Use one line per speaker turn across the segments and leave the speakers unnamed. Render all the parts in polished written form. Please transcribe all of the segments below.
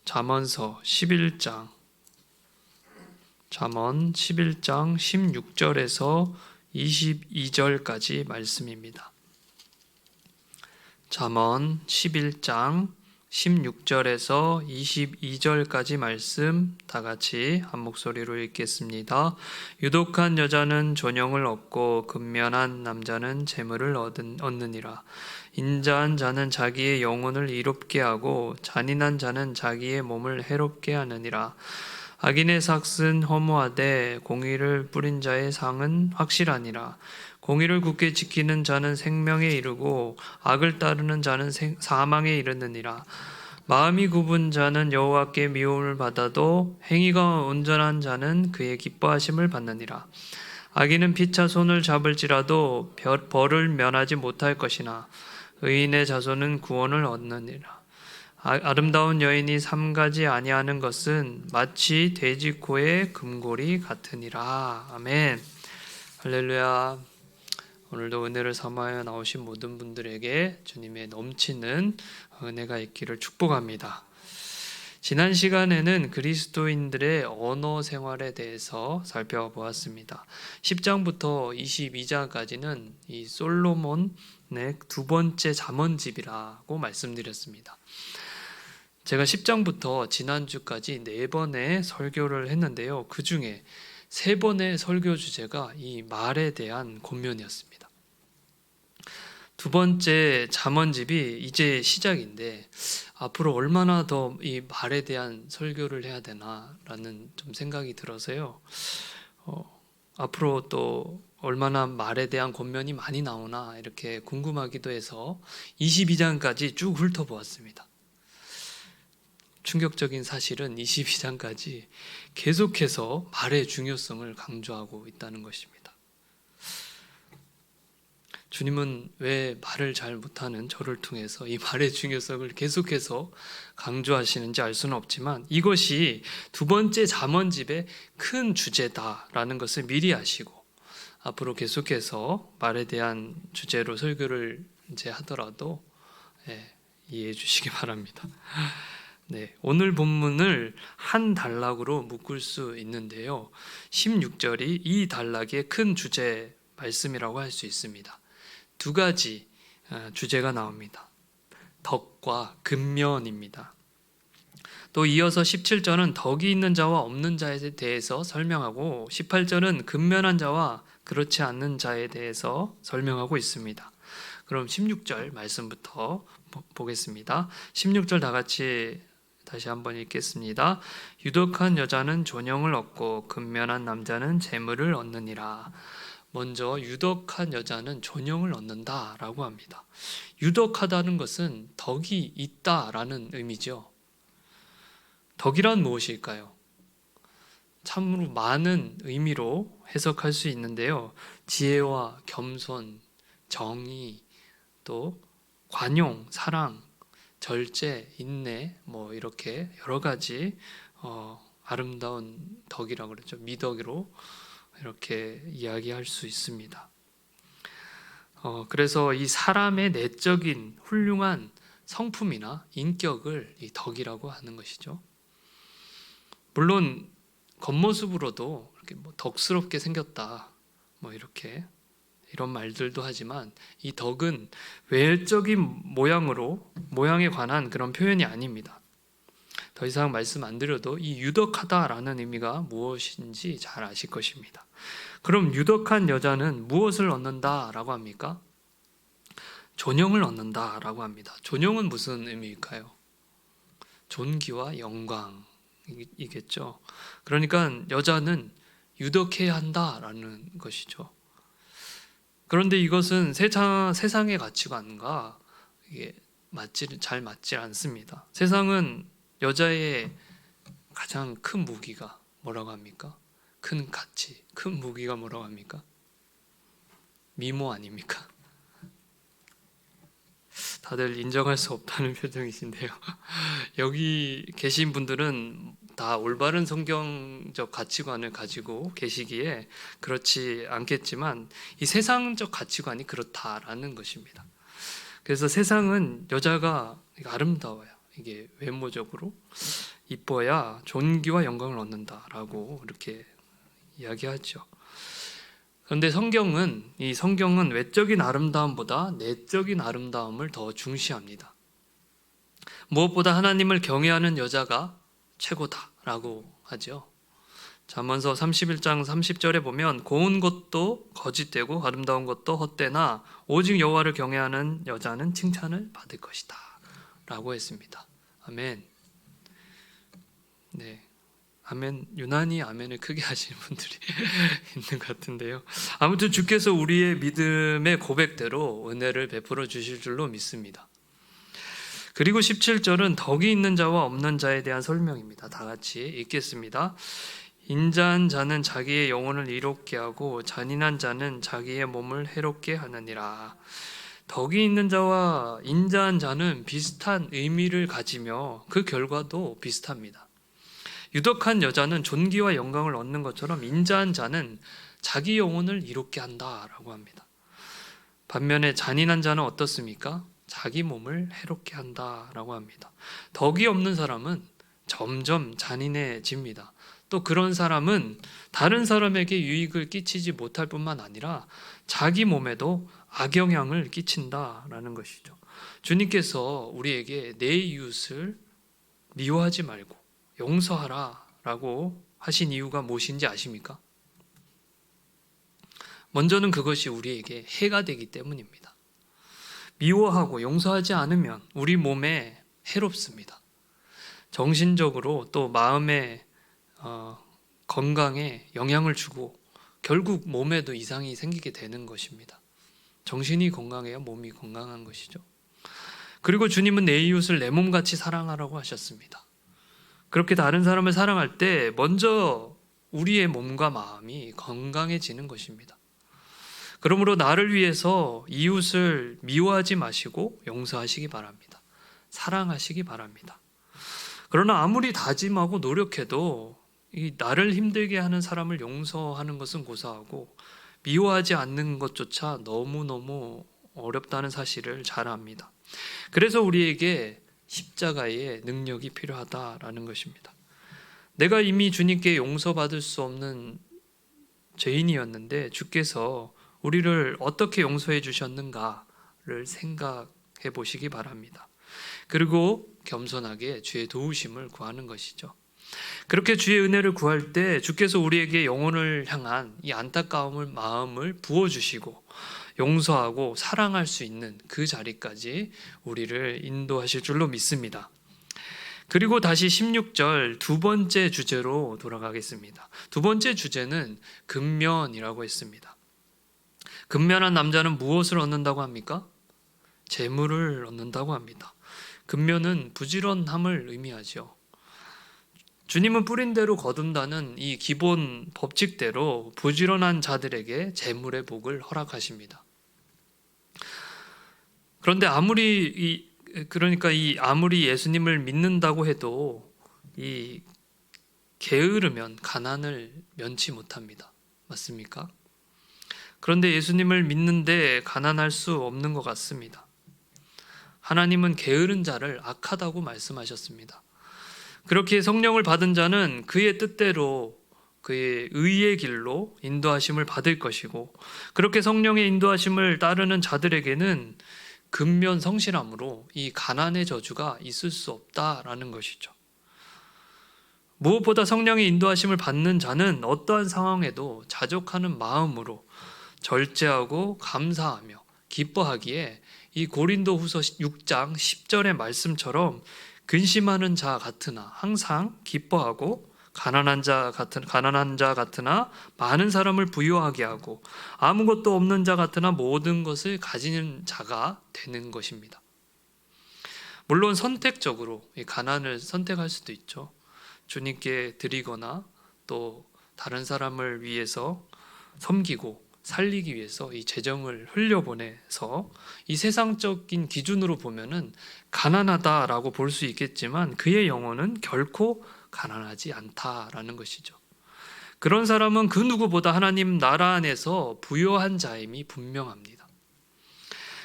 잠언서 11장 잠언 11장 16절에서 22절까지 말씀입니다. 잠언 11장 16절에서 22절까지 말씀 다 같이 한 목소리로 읽겠습니다. 유독한 여자는 존영을 얻고 근면한 남자는 재물을 얻느니라. 인자한 자는 자기의 영혼을 이롭게 하고 잔인한 자는 자기의 몸을 해롭게 하느니라. 악인의 삭은 허무하되 공의를 뿌린 자의 상은 확실하니라. 공의를 굳게 지키는 자는 생명에 이르고 악을 따르는 자는 사망에 이르느니라. 마음이 굽은 자는 여호와께 미움을 받아도 행위가 온전한 자는 그의 기뻐하심을 받느니라. 악인은 피차 손을 잡을지라도 벌을 면하지 못할 것이나 의인의 자손은 구원을 얻느니라. 아름다운 여인이 삼가지 아니하는 것은 마치 돼지코의 금고리 같으니라. 아멘. 할렐루야. 오늘도 은혜를 삼아야 나오신 모든 분들에게 주님의 넘치는 은혜가 있기를 축복합니다. 지난 시간에는 그리스도인들의 언어 생활에 대해서 살펴보았습니다. 10장부터 22장까지는 이 솔로몬의 두 번째 잠언집이라고 말씀드렸습니다. 제가 10장부터 지난주까지 4번의 설교를 했는데요. 그 중에 3번의 설교 주제가 이 말에 대한 권면이었습니다. 두 번째 잠언집이 이제 시작인데 앞으로 얼마나 더 이 말에 대한 설교를 해야 되나라는 좀 생각이 들어서요. 앞으로 또 얼마나 말에 대한 권면이 많이 나오나 이렇게 궁금하기도 해서 22장까지 쭉 훑어보았습니다. 충격적인 사실은 22장까지 계속해서 말의 중요성을 강조하고 있다는 것입니다. 주님은 왜 말을 잘 못하는 저를 통해서 이 말의 중요성을 계속해서 강조하시는지 알 수는 없지만 이것이 두 번째 잠언집의 큰 주제다라는 것을 미리 아시고 앞으로 계속해서 말에 대한 주제로 설교를 이제 하더라도 이해해 주시기 바랍니다. 네, 오늘 본문을 한 단락으로 묶을 수 있는데요. 16절이 이 단락의 큰 주제 말씀이라고 할 수 있습니다. 두 가지 주제가 나옵니다. 덕과 근면입니다. 또 이어서 17절은 덕이 있는 자와 없는 자에 대해서 설명하고 18절은 근면한 자와 그렇지 않는 자에 대해서 설명하고 있습니다. 그럼 16절 말씀부터 보겠습니다. 16절 다 같이 다시 한번 읽겠습니다. 유독한 여자는 존영을 얻고 근면한 남자는 재물을 얻느니라. 먼저 유독한 여자는 존영을 얻는다라고 합니다. 유독하다는 것은 덕이 있다라는 의미죠. 덕이란 무엇일까요? 참으로 많은 의미로 해석할 수 있는데요. 지혜와 겸손, 정의, 또 관용, 사랑, 절제, 인내, 이렇게 여러 가지 아름다운 덕이라고 그러죠. 미덕으로 이렇게 이야기할 수 있습니다. 그래서 이 사람의 내적인 훌륭한 성품이나 인격을 이 덕이라고 하는 것이죠. 물론 겉모습으로도 이렇게 덕스럽게 생겼다, 이렇게 이런 말들도 하지만 이 덕은 외적인 모양에 관한 그런 표현이 아닙니다. 더 이상 말씀 안 드려도 이 유덕하다라는 의미가 무엇인지 잘 아실 것입니다. 그럼 유덕한 여자는 무엇을 얻는다라고 합니까? 존영을 얻는다라고 합니다. 존영은 무슨 의미일까요? 존귀와 영광이겠죠. 그러니까 여자는 유덕해야 한다라는 것이죠. 그런데 이것은 세상의 가치관과 이게 잘 맞지 않습니다. 세상은 여자의 가장 큰 무기가 뭐라고 합니까? 큰 가치, 큰 무기가 뭐라고 합니까? 미모 아닙니까? 다들 인정할 수 없다는 표정이신데요. 여기 계신 분들은 다 올바른 성경적 가치관을 가지고 계시기에 그렇지 않겠지만 이 세상적 가치관이 그렇다라는 것입니다. 그래서 세상은 여자가 아름다워요. 이게 외모적으로 이뻐야 존귀와 영광을 얻는다라고 이렇게 이야기하죠. 그런데 성경은 외적인 아름다움보다 내적인 아름다움을 더 중시합니다. 무엇보다 하나님을 경외하는 여자가 최고다라고 하죠. 잠언서 31장 30절에 보면 고운 것도 거짓되고 아름다운 것도 헛되나 오직 여호와를 경외하는 여자는 칭찬을 받을 것이다 라고 했습니다. 아멘. 네, 아멘. 유난히 아멘을 크게 하시는 분들이 있는 것 같은데요. 아무튼 주께서 우리의 믿음의 고백대로 은혜를 베풀어 주실 줄로 믿습니다. 그리고 17절은 덕이 있는 자와 없는 자에 대한 설명입니다. 다 같이 읽겠습니다. 인자한 자는 자기의 영혼을 이롭게 하고 잔인한 자는 자기의 몸을 해롭게 하느니라. 덕이 있는 자와 인자한 자는 비슷한 의미를 가지며 그 결과도 비슷합니다. 유덕한 여자는 존귀와 영광을 얻는 것처럼 인자한 자는 자기 영혼을 이롭게 한다라고 합니다. 반면에 잔인한 자는 어떻습니까? 자기 몸을 해롭게 한다라고 합니다. 덕이 없는 사람은 점점 잔인해집니다. 또 그런 사람은 다른 사람에게 유익을 끼치지 못할 뿐만 아니라 자기 몸에도 악영향을 끼친다라는 것이죠. 주님께서 우리에게 내 이웃을 미워하지 말고 용서하라라고 하신 이유가 무엇인지 아십니까? 먼저는 그것이 우리에게 해가 되기 때문입니다. 미워하고 용서하지 않으면 우리 몸에 해롭습니다. 정신적으로 또 마음의 건강에 영향을 주고 결국 몸에도 이상이 생기게 되는 것입니다. 정신이 건강해야 몸이 건강한 것이죠. 그리고 주님은 내 이웃을 내 몸같이 사랑하라고 하셨습니다. 그렇게 다른 사람을 사랑할 때 먼저 우리의 몸과 마음이 건강해지는 것입니다. 그러므로 나를 위해서 이웃을 미워하지 마시고 용서하시기 바랍니다. 사랑하시기 바랍니다. 그러나 아무리 다짐하고 노력해도 이 나를 힘들게 하는 사람을 용서하는 것은 고사하고 미워하지 않는 것조차 너무너무 어렵다는 사실을 잘 압니다. 그래서 우리에게 십자가의 능력이 필요하다라는 것입니다. 내가 이미 주님께 용서받을 수 없는 죄인이었는데 주께서 우리를 어떻게 용서해 주셨는가를 생각해 보시기 바랍니다. 그리고 겸손하게 주의 도우심을 구하는 것이죠. 그렇게 주의 은혜를 구할 때 주께서 우리에게 영혼을 향한 이 안타까움을 마음을 부어주시고 용서하고 사랑할 수 있는 그 자리까지 우리를 인도하실 줄로 믿습니다. 그리고 다시 16절 두 번째 주제로 돌아가겠습니다. 두 번째 주제는 근면이라고 했습니다. 근면한 남자는 무엇을 얻는다고 합니까? 재물을 얻는다고 합니다. 근면은 부지런함을 의미하죠. 주님은 뿌린 대로 거둔다는 이 기본 법칙대로 부지런한 자들에게 재물의 복을 허락하십니다. 그런데 아무리 예수님을 믿는다고 해도 이 게으르면 가난을 면치 못합니다. 맞습니까? 그런데 예수님을 믿는데 가난할 수 없는 것 같습니다. 하나님은 게으른 자를 악하다고 말씀하셨습니다. 그렇게 성령을 받은 자는 그의 뜻대로 그의 의의 길로 인도하심을 받을 것이고 그렇게 성령의 인도하심을 따르는 자들에게는 근면 성실함으로 이 가난의 저주가 있을 수 없다라는 것이죠. 무엇보다 성령의 인도하심을 받는 자는 어떠한 상황에도 자족하는 마음으로 절제하고 감사하며 기뻐하기에 이 고린도후서 6장 10절의 말씀처럼 근심하는 자 같으나 항상 기뻐하고 가난한 자 같으나 많은 사람을 부유하게 하고 아무것도 없는 자 같으나 모든 것을 가지는 자가 되는 것입니다. 물론 선택적으로 이 가난을 선택할 수도 있죠. 주님께 드리거나 또 다른 사람을 위해서 섬기고 살리기 위해서 이 재정을 흘려보내서 이 세상적인 기준으로 보면은 가난하다라고 볼 수 있겠지만 그의 영혼은 결코 가난하지 않다라는 것이죠. 그런 사람은 그 누구보다 하나님 나라 안에서 부요한 자임이 분명합니다.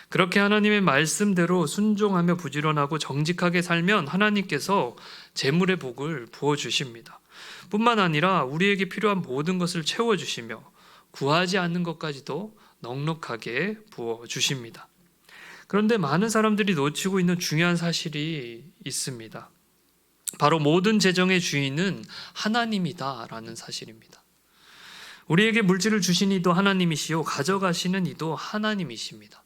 그렇게 하나님의 말씀대로 순종하며 부지런하고 정직하게 살면 하나님께서 재물의 복을 부어 주십니다. 뿐만 아니라 우리에게 필요한 모든 것을 채워 주시며 구하지 않는 것까지도 넉넉하게 부어 주십니다. 그런데 많은 사람들이 놓치고 있는 중요한 사실이 있습니다. 바로 모든 재정의 주인은 하나님이다라는 사실입니다. 우리에게 물질을 주신 이도 하나님이시요 가져가시는 이도 하나님이십니다.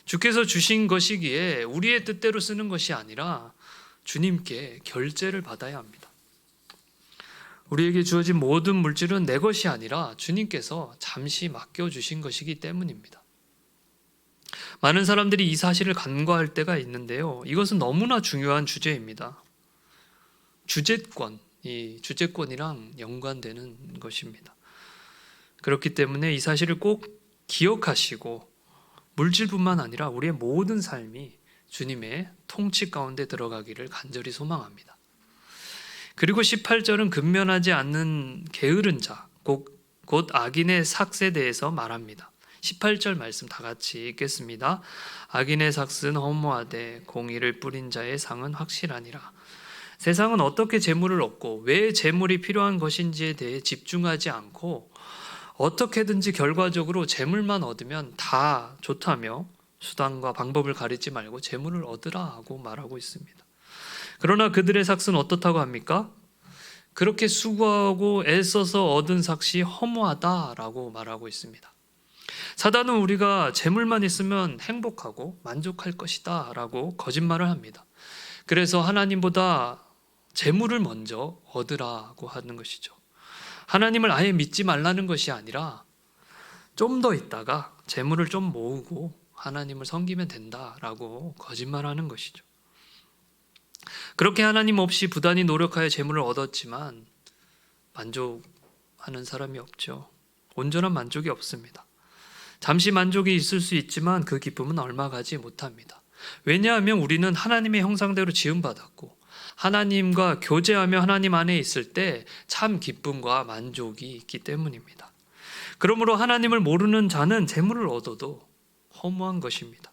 주께서 주신 것이기에 우리의 뜻대로 쓰는 것이 아니라 주님께 결제를 받아야 합니다. 우리에게 주어진 모든 물질은 내 것이 아니라 주님께서 잠시 맡겨주신 것이기 때문입니다. 많은 사람들이 이 사실을 간과할 때가 있는데요. 이것은 너무나 중요한 주제입니다. 주제권이 주제권이랑 연관되는 것입니다. 그렇기 때문에 이 사실을 꼭 기억하시고 물질뿐만 아니라 우리의 모든 삶이 주님의 통치 가운데 들어가기를 간절히 소망합니다. 그리고 18절은 근면하지 않는 게으른 자, 곧 악인의 삭에 대해서 말합니다. 18절 말씀 다 같이 읽겠습니다. 악인의 삭은 허무하되 공의를 뿌린 자의 상은 확실하니라. 세상은 어떻게 재물을 얻고 왜 재물이 필요한 것인지에 대해 집중하지 않고 어떻게든지 결과적으로 재물만 얻으면 다 좋다며 수단과 방법을 가리지 말고 재물을 얻으라 하고 말하고 있습니다. 그러나 그들의 삭은 어떻다고 합니까? 그렇게 수고하고 애써서 얻은 삭이 허무하다라고 말하고 있습니다. 사단은 우리가 재물만 있으면 행복하고 만족할 것이다 라고 거짓말을 합니다. 그래서 하나님보다 재물을 먼저 얻으라고 하는 것이죠. 하나님을 아예 믿지 말라는 것이 아니라 좀 더 있다가 재물을 좀 모으고 하나님을 섬기면 된다라고 거짓말하는 것이죠. 그렇게 하나님 없이 부단히 노력하여 재물을 얻었지만 만족하는 사람이 없죠. 온전한 만족이 없습니다. 잠시 만족이 있을 수 있지만 그 기쁨은 얼마 가지 못합니다. 왜냐하면 우리는 하나님의 형상대로 지음받았고 하나님과 교제하며 하나님 안에 있을 때 참 기쁨과 만족이 있기 때문입니다. 그러므로 하나님을 모르는 자는 재물을 얻어도 허무한 것입니다.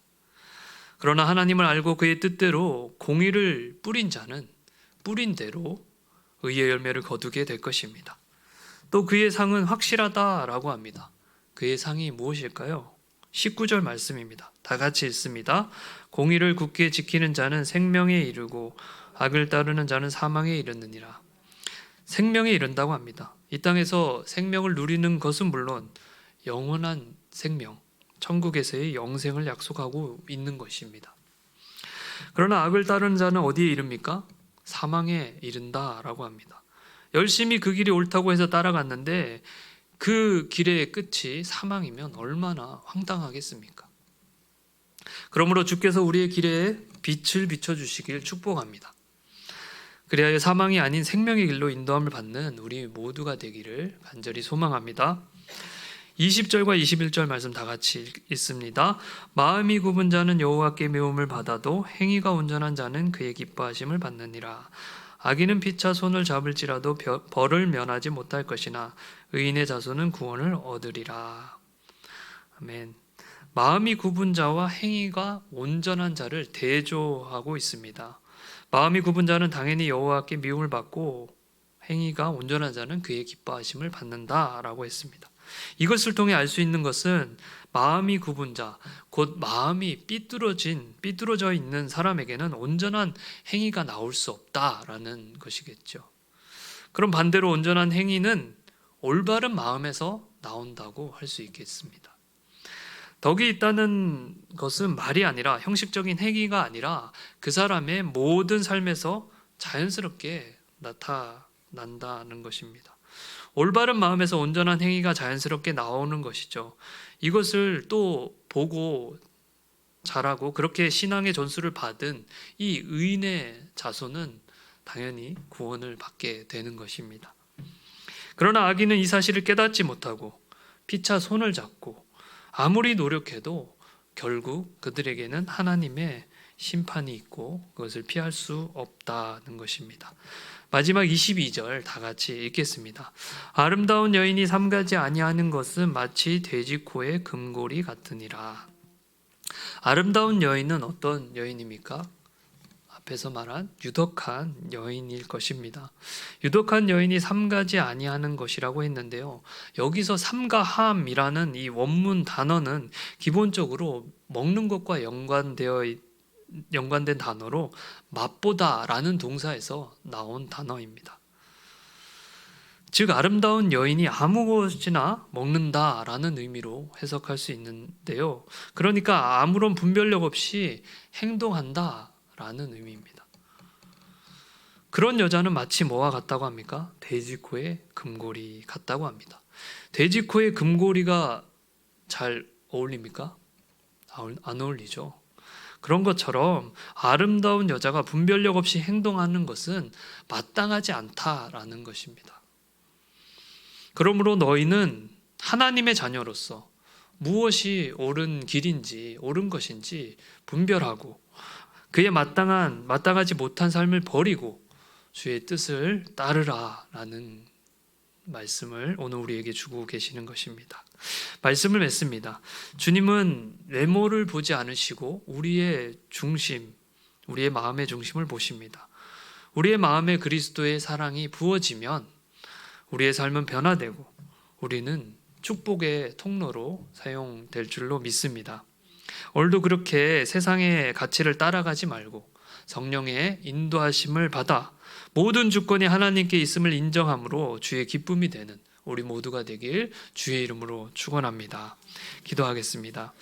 그러나 하나님을 알고 그의 뜻대로 공의를 뿌린 자는 뿌린 대로 의의 열매를 거두게 될 것입니다. 또 그의 상은 확실하다라고 합니다. 그의 상이 무엇일까요? 19절 말씀입니다. 다 같이 읽습니다. 공의를 굳게 지키는 자는 생명에 이르고 악을 따르는 자는 사망에 이르느니라. 생명에 이른다고 합니다. 이 땅에서 생명을 누리는 것은 물론 영원한 생명, 천국에서의 영생을 약속하고 있는 것입니다. 그러나 악을 따르는 자는 어디에 이릅니까? 사망에 이른다라고 합니다. 열심히 그 길이 옳다고 해서 따라갔는데 그 길의 끝이 사망이면 얼마나 황당하겠습니까? 그러므로 주께서 우리의 길에 빛을 비춰주시길 축복합니다. 그리하여 사망이 아닌 생명의 길로 인도함을 받는 우리 모두가 되기를 간절히 소망합니다. 20절과 21절 말씀 다 같이 읽습니다. 마음이 굽은 자는 여호와께 메움을 받아도 행위가 온전한 자는 그의 기뻐하심을 받느니라. 악인은 피차 손을 잡을지라도 벌을 면하지 못할 것이나 의인의 자손은 구원을 얻으리라. 아멘. 마음이 굽은 자와 행위가 온전한 자를 대조하고 있습니다. 마음이 굽은 자는 당연히 여호와께 미움을 받고 행위가 온전한 자는 그의 기뻐하심을 받는다라고 했습니다. 이것을 통해 알 수 있는 것은 마음이 굽은 자, 곧 마음이 삐뚤어져 있는 사람에게는 온전한 행위가 나올 수 없다라는 것이겠죠. 그럼 반대로 온전한 행위는 올바른 마음에서 나온다고 할 수 있겠습니다. 덕이 있다는 것은 말이 아니라 형식적인 행위가 아니라 그 사람의 모든 삶에서 자연스럽게 나타난다는 것입니다. 올바른 마음에서 온전한 행위가 자연스럽게 나오는 것이죠. 이것을 또 보고 자라고 그렇게 신앙의 전수를 받은 이 의인의 자손은 당연히 구원을 받게 되는 것입니다. 그러나 악인은 이 사실을 깨닫지 못하고 피차 손을 잡고 아무리 노력해도 결국 그들에게는 하나님의 심판이 있고 그것을 피할 수 없다는 것입니다. 마지막 22절 다 같이 읽겠습니다. 아름다운 여인이 삼가지 아니하는 것은 마치 돼지 코의 금고리 같으니라. 아름다운 여인은 어떤 여인입니까? 앞에서 말한 유덕한 여인일 것입니다. 유덕한 여인이 삼가지 아니하는 것이라고 했는데요. 여기서 삼가함이라는 이 원문 단어는 기본적으로 먹는 것과 연관된 단어로 맛보다라는 동사에서 나온 단어입니다. 즉 아름다운 여인이 아무것이나 먹는다라는 의미로 해석할 수 있는데요. 그러니까 아무런 분별력 없이 행동한다라는 의미입니다. 그런 여자는 마치 뭐와 같다고 합니까? 돼지코의 금고리 같다고 합니다. 돼지코의 금고리가 잘 어울립니까? 안 어울리죠. 그런 것처럼 아름다운 여자가 분별력 없이 행동하는 것은 마땅하지 않다라는 것입니다. 그러므로 너희는 하나님의 자녀로서 무엇이 옳은 길인지 옳은 것인지 분별하고 그에 마땅하지 못한 삶을 버리고 주의 뜻을 따르라라는 말씀을 오늘 우리에게 주고 계시는 것입니다. 말씀을 맺습니다. 주님은 외모를 보지 않으시고 우리의 중심, 우리의 마음의 중심을 보십니다. 우리의 마음에 그리스도의 사랑이 부어지면 우리의 삶은 변화되고 우리는 축복의 통로로 사용될 줄로 믿습니다. 오늘도 그렇게 세상의 가치를 따라가지 말고 성령의 인도하심을 받아 모든 주권이 하나님께 있음을 인정함으로 주의 기쁨이 되는 우리 모두가 되길 주의 이름으로 축원합니다. 기도하겠습니다.